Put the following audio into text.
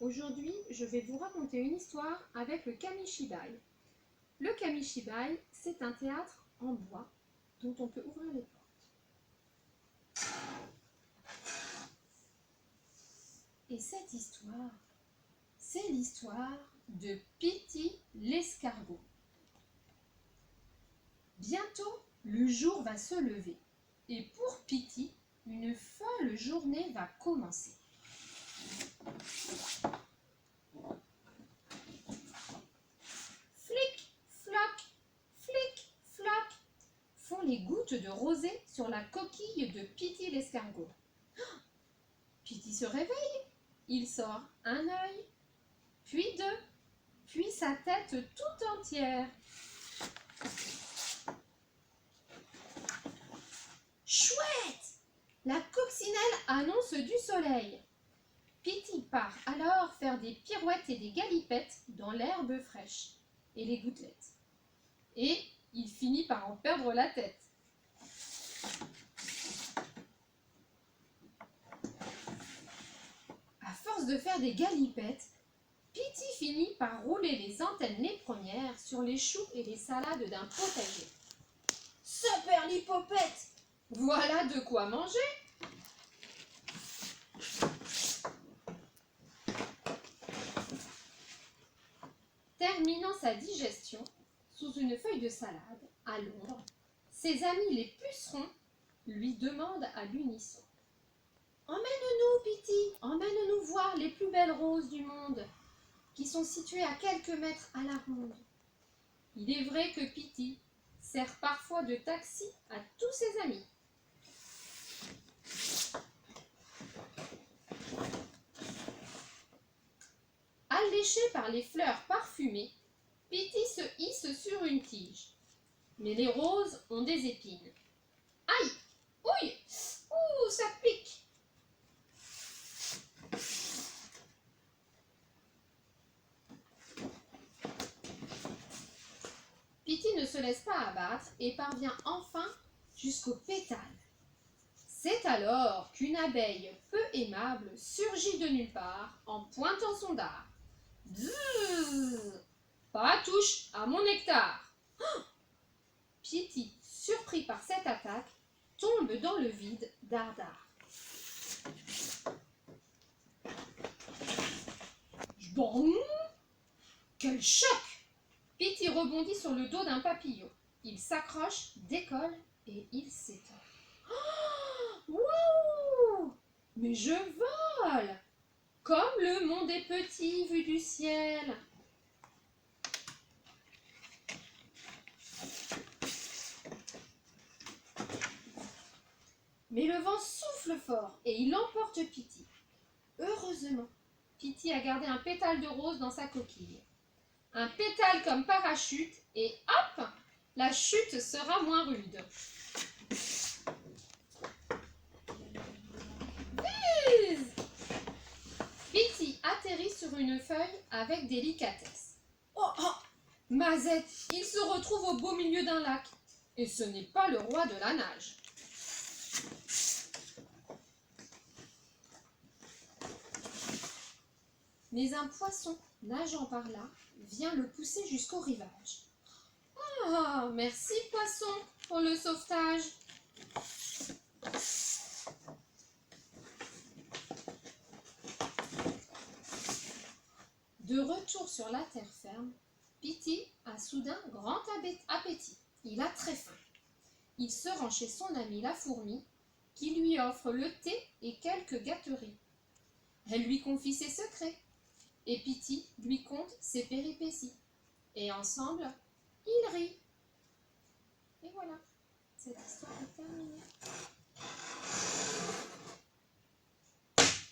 Aujourd'hui, je vais vous raconter une histoire avec le Kamishibai. Le Kamishibai, c'est un théâtre en bois dont on peut ouvrir les portes. Et cette histoire, c'est l'histoire de Pity l'escargot. Bientôt, le jour va se lever et pour Pity, une folle journée va commencer. Flic, floc, font les gouttes de rosée sur la coquille de Pity l'escargot. Pity se réveille, il sort un œil, puis deux, puis sa tête tout entière. Chouette! La coccinelle annonce du soleil. Pity part alors faire des pirouettes et des galipettes dans l'herbe fraîche et les gouttelettes. Et il finit par en perdre la tête. À force de faire des galipettes, Pity finit par rouler les antennes les premières sur les choux et les salades d'un potager. Superlipopette! Voilà de quoi manger! Terminant sa digestion, sous une feuille de salade, à l'ombre, ses amis les pucerons lui demandent à l'unisson. « Emmène-nous, Pity, emmène-nous voir les plus belles roses du monde, qui sont situées à quelques mètres à la ronde. » Il est vrai que Pity sert parfois de taxi à tous ses amis. Alléché par les fleurs parfumées, Pity se hisse sur une tige. Mais les roses ont des épines. Aïe! Ouille! Ouh, ça pique! Pity ne se laisse pas abattre et parvient enfin jusqu'aux pétales. C'est alors qu'une abeille peu aimable surgit de nulle part en pointant son dard. Bzzz! Pas touche à mon nectar! Oh! Pity, surpris par cette attaque, tombe dans le vide dardard. Bon! Quel choc! Pity rebondit sur le dos d'un papillon. Il s'accroche, décolle et il s'étend. Oh! Wouh! Mais je vole! Comme le monde est petit vu du ciel. Mais le vent souffle fort et il emporte Pity. Heureusement, Pity a gardé un pétale de rose dans sa coquille. Un pétale comme parachute et hop, la chute sera moins rude. Bise! Pity atterrit sur une feuille avec délicatesse. Oh, oh! Mazette, il se retrouve au beau milieu d'un lac. Et ce n'est pas le roi de la nage. Mais un poisson, nageant par là, vient le pousser jusqu'au rivage. « Ah, merci poisson pour le sauvetage !» De retour sur la terre ferme, Pity a soudain grand appétit. Il a très faim. Il se rend chez son amie la fourmi, qui lui offre le thé et quelques gâteries. Elle lui confie ses secrets. Et Pity lui conte ses péripéties. Et ensemble, ils rient. Et voilà, cette histoire est terminée.